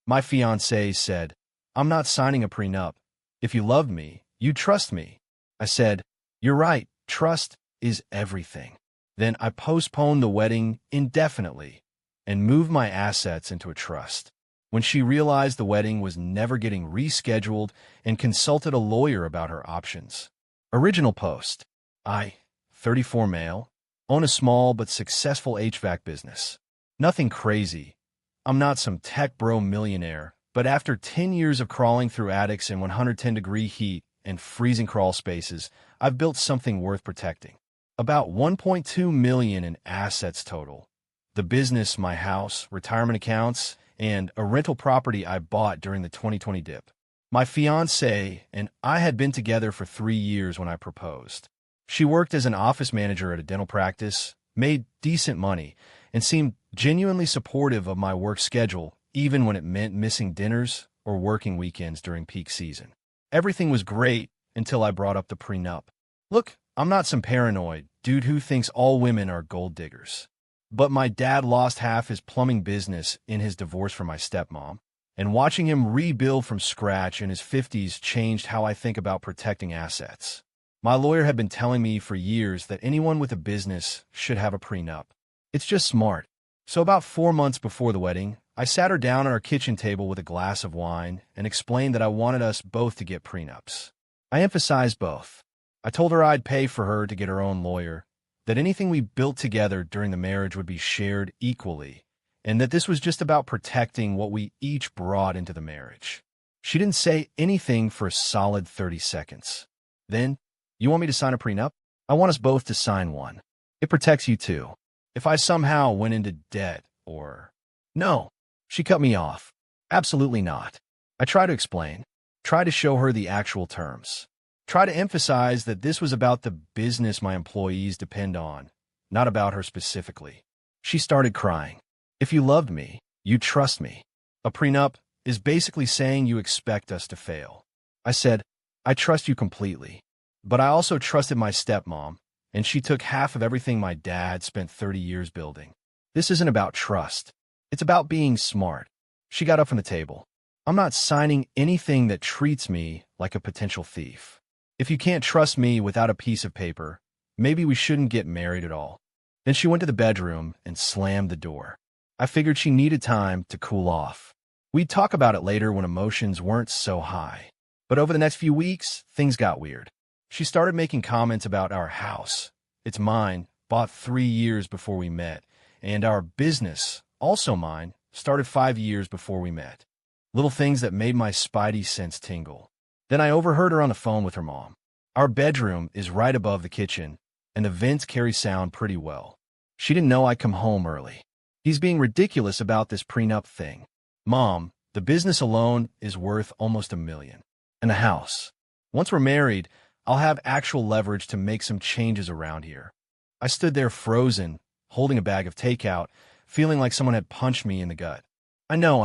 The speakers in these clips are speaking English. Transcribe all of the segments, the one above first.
My fiancée said, "I'm not signing a prenup. If you loved me, you'd trust me." I said, "You're right, trust is everything." Then I postponed the wedding indefinitely and moved my assets into a trust. When she realized the wedding was never getting rescheduled and consulted a lawyer about her options. Original post. I, 34 male, own a small but successful HVAC business. Nothing crazy. I'm not some tech bro millionaire, but after 10 years of crawling through attics in 110-degree heat and freezing crawl spaces, I've built something worth protecting. About $1.2 million in assets total. The business, my house, retirement accounts, and a rental property I bought during the 2020 dip. My fiancée and I had been together for 3 years when I proposed. She worked as an office manager at a dental practice, made decent money, and seemed genuinely supportive of my work schedule, even when it meant missing dinners or working weekends during peak season. Everything was great until I brought up the prenup. Look, I'm not some paranoid dude who thinks all women are gold diggers. But my dad lost half his plumbing business in his divorce from my stepmom, and watching him rebuild from scratch in his 50s changed how I think about protecting assets. My lawyer had been telling me for years that anyone with a business should have a prenup. It's just smart. So about 4 months before the wedding, I sat her down at our kitchen table with a glass of wine and explained that I wanted us both to get prenups. I emphasized both. I told her I'd pay for her to get her own lawyer, that anything we built together during the marriage would be shared equally, and that this was just about protecting what we each brought into the marriage. She didn't say anything for a solid 30 seconds. Then, "You want me to sign a prenup? I want us both to sign one. It protects you too. If I somehow went into debt or—" "No." She cut me off. "Absolutely not." I tried to explain, try to show her the actual terms. Try to emphasize that this was about the business my employees depend on, not about her specifically. She started crying. "If you loved me, you'd trust me. A prenup is basically saying you expect us to fail." I said, "I trust you completely. But I also trusted my stepmom, and she took half of everything my dad spent 30 years building. This isn't about trust. It's about being smart." She got up from the table. "I'm not signing anything that treats me like a potential thief. If you can't trust me without a piece of paper, maybe we shouldn't get married at all." Then she went to the bedroom and slammed the door. I figured she needed time to cool off. We'd talk about it later when emotions weren't so high. But over the next few weeks, things got weird. She started making comments about our house. It's mine, bought 3 years before we met, and our business, also mine, started 5 years before we met. Little things that made my spidey sense tingle. Then I overheard her on the phone with her mom. Our bedroom is right above the kitchen, and the vents carry sound pretty well. She didn't know I'd come home early. "He's being ridiculous about this prenup thing. Mom, the business alone is worth almost $1 million. And the house. Once we're married, I'll have actual leverage to make some changes around here." I stood there frozen, holding a bag of takeout, feeling like someone had punched me in the gut. I know.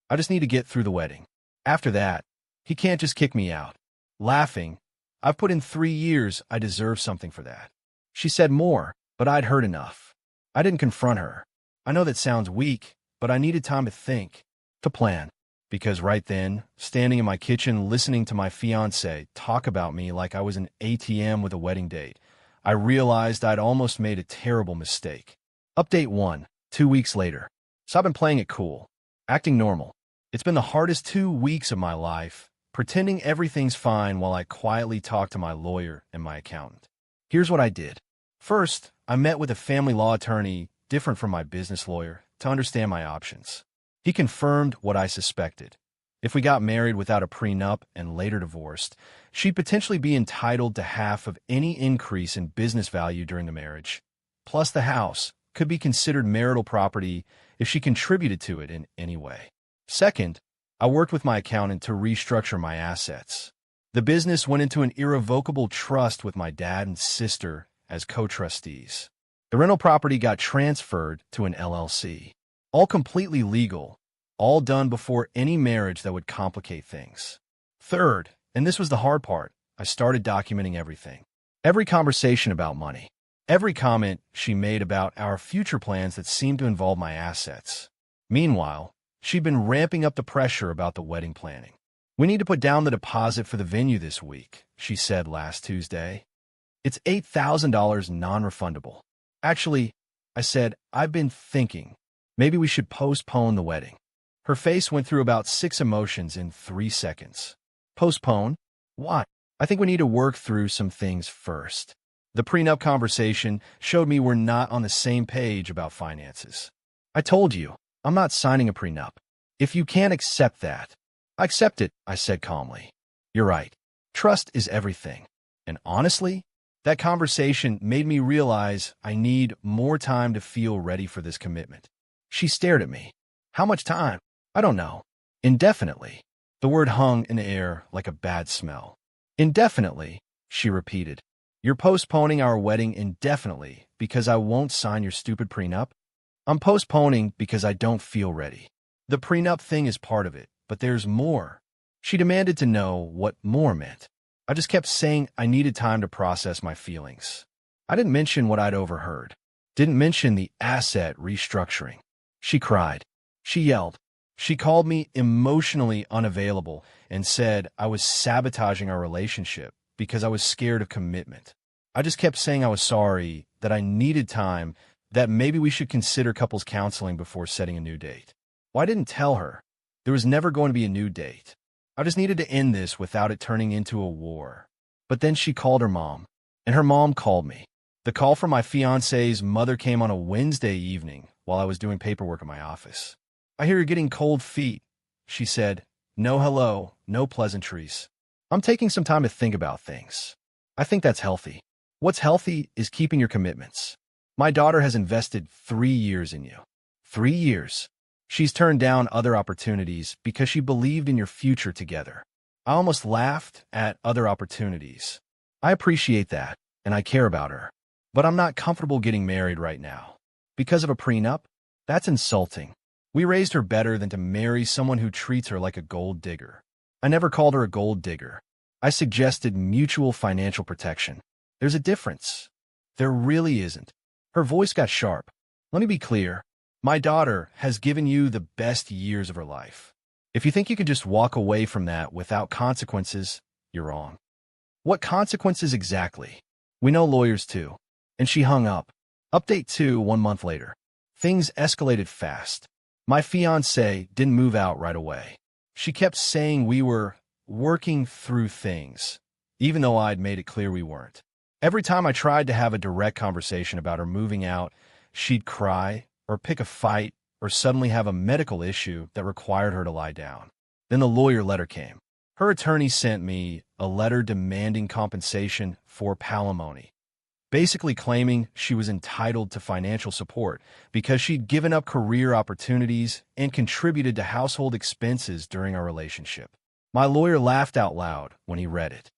I just need to get through the wedding. After that, he can't just kick me out." Laughing, "I've put in 3 years. I deserve something for that." She said more, but I'd heard enough. I didn't confront her. I know that sounds weak, but I needed time to think, to plan. Because right then, standing in my kitchen listening to my fiancé talk about me like I was an ATM with a wedding date, I realized I'd almost made a terrible mistake. Update 1, 2 weeks later. So I've been playing it cool, acting normal. It's been the hardest 2 weeks of my life, pretending everything's fine while I quietly talk to my lawyer and my accountant. Here's what I did. First, I met with a family law attorney, different from my business lawyer, to understand my options. He confirmed what I suspected. If we got married without a prenup and later divorced, she'd potentially be entitled to half of any increase in business value during the marriage. Plus, the house could be considered marital property if she contributed to it in any way. Second, I worked with my accountant to restructure my assets. The business went into an irrevocable trust with my dad and sister as co-trustees. The rental property got transferred to an LLC. All completely legal, all done before any marriage that would complicate things. Third, and this was the hard part, I started documenting everything. Every conversation about money. Every comment she made about our future plans that seemed to involve my assets. Meanwhile, She'd been ramping up the pressure about the wedding planning. "We need to put down the deposit for the venue this week," she said last Tuesday. "It's $8,000 non-refundable." "Actually," I said, "I've been thinking, maybe we should postpone the wedding." Her face went through about 6 emotions in 3 seconds. "Postpone? Why?" "I think we need to work through some things first." The prenup conversation showed me we're not on the same page about finances. "I told you, I'm not signing a prenup. If you can't accept that—" "I accept it," I said calmly. "You're right. Trust is everything." And honestly, that conversation made me realize I need more time to feel ready for this commitment. She stared at me. "How much time?" "I don't know." "Indefinitely." The word hung in the air like a bad smell. "Indefinitely," she repeated. "You're postponing our wedding indefinitely because I won't sign your stupid prenup?" "I'm postponing because I don't feel ready. The prenup thing is part of it, but there's more." She demanded to know what more meant. I just kept saying I needed time to process my feelings. I didn't mention what I'd overheard. Didn't mention the asset restructuring. She cried. She yelled. She called me emotionally unavailable and said I was sabotaging our relationship because I was scared of commitment. I just kept saying I was sorry, that I needed time, that maybe we should consider couples counseling before setting a new date. Well, I didn't tell her. There was never going to be a new date. I just needed to end this without it turning into a war. But then she called her mom, and her mom called me. The call from my fiancé's mother came on a Wednesday evening while I was doing paperwork in my office. "I hear you're getting cold feet," she said. "No hello, no pleasantries. I'm taking some time to think about things. I think that's healthy. What's healthy is keeping your commitments. My daughter has invested 3 years in you. 3 years. She's turned down other opportunities because she believed in your future together." I almost laughed at other opportunities. I appreciate that, and I care about her. But I'm not comfortable getting married right now. Because of a prenup? That's insulting. We raised her better than to marry someone who treats her like a gold digger. I never called her a gold digger. I suggested mutual financial protection. There's a difference. There really isn't. Her voice got sharp. "Let me be clear. My daughter has given you the best years of her life. If you think you can just walk away from that without consequences, you're wrong." "What consequences exactly?" "We know lawyers too." And she hung up. Update 2 1 month later. Things escalated fast. My fiancée didn't move out right away. She kept saying we were working through things, even though I'd made it clear we weren't. Every time I tried to have a direct conversation about her moving out, she'd cry or pick a fight or suddenly have a medical issue that required her to lie down. Then the lawyer letter came. Her attorney sent me a letter demanding compensation for palimony, basically claiming she was entitled to financial support because she'd given up career opportunities and contributed to household expenses during our relationship. My lawyer laughed out loud when he read it.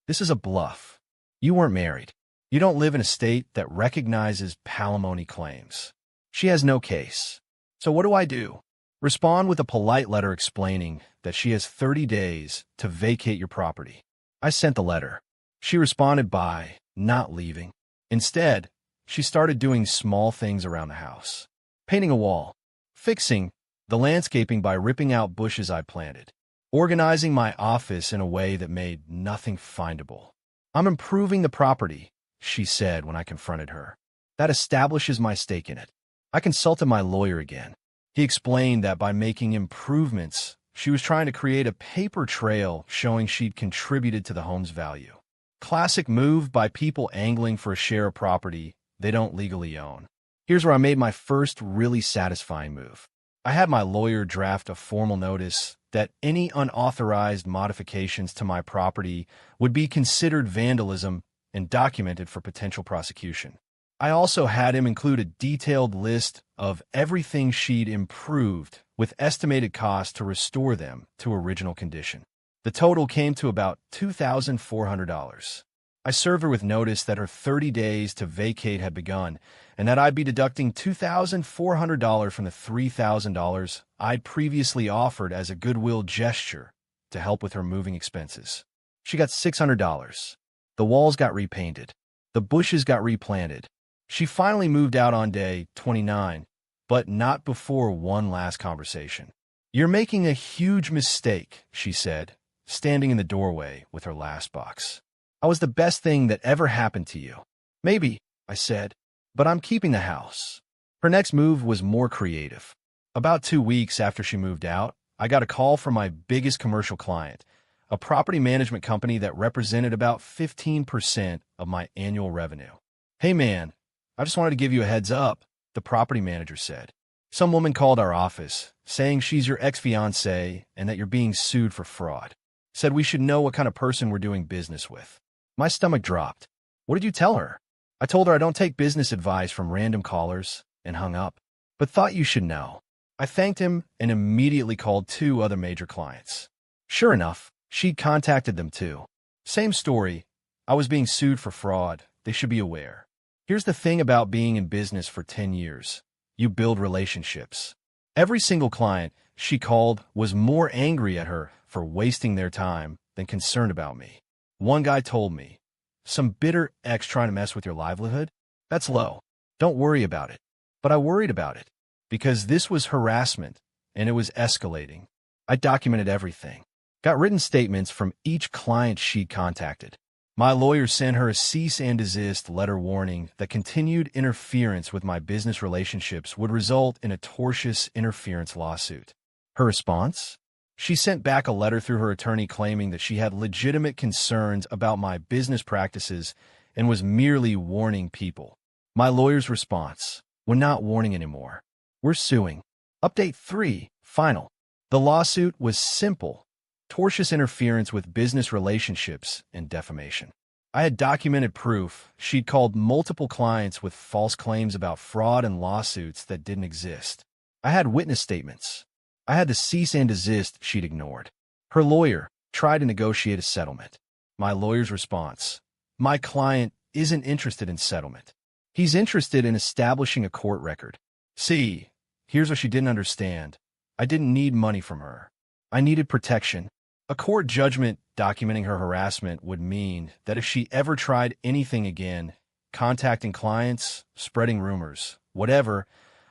"This is a bluff. You weren't married. You don't live in a state that recognizes palimony claims. She has no case. So what do I do? Respond with a polite letter explaining that she has 30 days to vacate your property." I sent the letter. She responded by not leaving. Instead, she started doing small things around the house. Painting a wall, fixing the landscaping by ripping out bushes I planted, organizing my office in a way that made nothing findable. "I'm improving the property," she said when I confronted her. "That establishes my stake in it." I consulted my lawyer again. He explained that by making improvements, she was trying to create a paper trail showing she'd contributed to the home's value. Classic move by people angling for a share of property they don't legally own. Here's where I made my first really satisfying move. I had my lawyer draft a formal notice that any unauthorized modifications to my property would be considered vandalism and documented for potential prosecution. I also had him include a detailed list of everything she'd improved with estimated costs to restore them to original condition. The total came to about $2,400. I served her with notice that her 30 days to vacate had begun and that I'd be deducting $2,400 from the $3,000 I'd previously offered as a goodwill gesture to help with her moving expenses. She got $600. The walls got repainted. The bushes got replanted. She finally moved out on day 29, but not before one last conversation. "You're making a huge mistake," she said, standing in the doorway with her last box. "I was the best thing that ever happened to you." "Maybe," I said, "but I'm keeping the house." Her next move was more creative. About 2 weeks after she moved out, I got a call from my biggest commercial client, a property management company that represented about 15% of my annual revenue. "Hey man, I just wanted to give you a heads up," the property manager said. "Some woman called our office, saying she's your ex-fiancée and that you're being sued for fraud. Said we should know what kind of person we're doing business with." My stomach dropped. "What did you tell her?" "I told her I don't take business advice from random callers," and hung up. "But thought you should know." I thanked him and immediately called 2 other major clients. Sure enough, she'd contacted them too. Same story. I was being sued for fraud. They should be aware. Here's the thing about being in business for 10 years. You build relationships. Every single client she called was more angry at her for wasting their time than concerned about me. One guy told me, "Some bitter ex trying to mess with your livelihood? That's low. Don't worry about it." But I worried about it, because this was harassment, and it was escalating. I documented everything. Got written statements from each client she contacted. My lawyer sent her a cease and desist letter warning that continued interference with my business relationships would result in a tortious interference lawsuit. Her response? She sent back a letter through her attorney claiming that she had legitimate concerns about my business practices and was merely warning people. My lawyer's response: "We're not warning anymore. We're suing." Update 3, final. The lawsuit was simple: tortious interference with business relationships and defamation. I had documented proof. She'd called multiple clients with false claims about fraud and lawsuits that didn't exist. I had witness statements. I had the cease and desist she'd ignored. Her lawyer tried to negotiate a settlement. My lawyer's response: "My client isn't interested in settlement. He's interested in establishing a court record." See, here's what she didn't understand. I didn't need money from her. I needed protection. A court judgment documenting her harassment would mean that if she ever tried anything again, contacting clients, spreading rumors, whatever,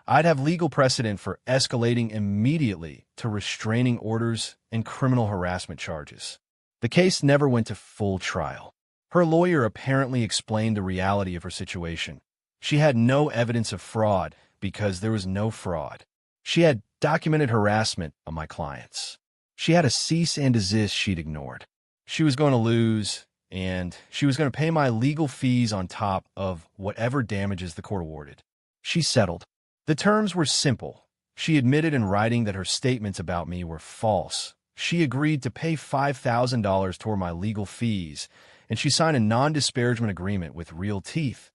I'd have legal precedent for escalating immediately to restraining orders and criminal harassment charges. The case never went to full trial. Her lawyer apparently explained the reality of her situation. She had no evidence of fraud because there was no fraud. She had documented harassment of my clients. She had a cease and desist she'd ignored. She was going to lose, and she was going to pay my legal fees on top of whatever damages the court awarded. She settled. The terms were simple. She admitted in writing that her statements about me were false. She agreed to pay $5,000 toward my legal fees, and she signed a non-disparagement agreement with real teeth.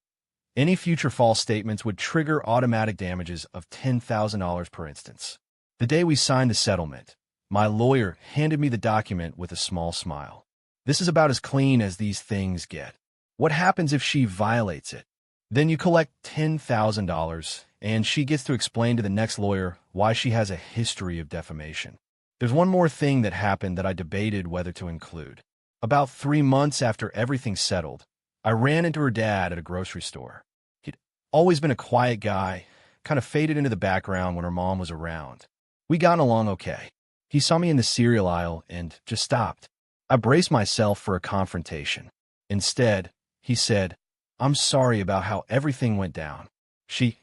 Any future false statements would trigger automatic damages of $10,000 per instance. The day we signed the settlement, my lawyer handed me the document with a small smile. "This is about as clean as these things get. What happens if she violates it? Then you collect $10,000, and she gets to explain to the next lawyer why she has a history of defamation." There's one more thing that happened that I debated whether to include. About 3 months after everything settled, I ran into her dad at a grocery store. He'd always been a quiet guy, kind of faded into the background when her mom was around. We got along okay. He saw me in the cereal aisle and just stopped. I braced myself for a confrontation. Instead, he said, "I'm sorry about how everything went down. She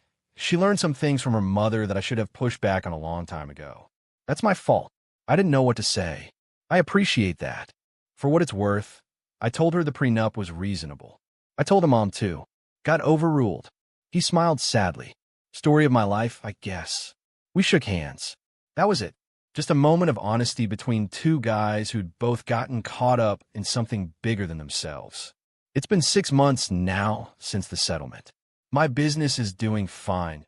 learned some things from her mother that I should have pushed back on a long time ago. That's my fault. I didn't know what to say. I appreciate that." For what it's worth, I told her the prenup was reasonable. I told her mom too. Got overruled. He smiled sadly. Story of my life, I guess. We shook hands. That was it. Just a moment of honesty between 2 guys who'd both gotten caught up in something bigger than themselves. It's been 6 months now since the settlement. My business is doing fine.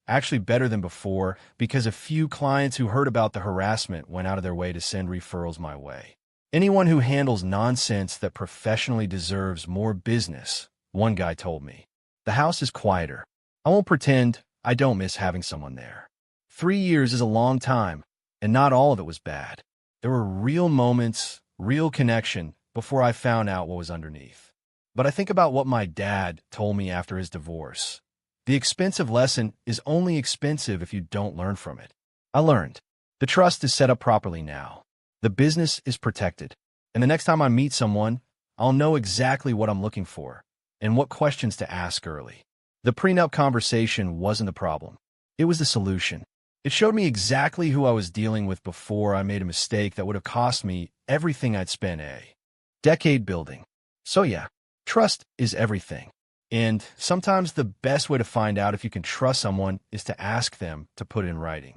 Actually better than before, because a few clients who heard about the harassment went out of their way to send referrals my way. Anyone who handles nonsense that professionally deserves more business, one guy told me. The house is quieter. I won't pretend I don't miss having someone there. 3 years is a long time, and not all of it was bad. There were real moments, real connection, before I found out what was underneath. But I think about what my dad told me after his divorce. The expensive lesson is only expensive if you don't learn from it. I learned. The trust is set up properly now. The business is protected. And the next time I meet someone, I'll know exactly what I'm looking for and what questions to ask early. The prenup conversation wasn't the problem. It was the solution. It showed me exactly who I was dealing with before I made a mistake that would have cost me everything I'd spent a decade building. So yeah, trust is everything. And sometimes the best way to find out if you can trust someone is to ask them to put it in writing.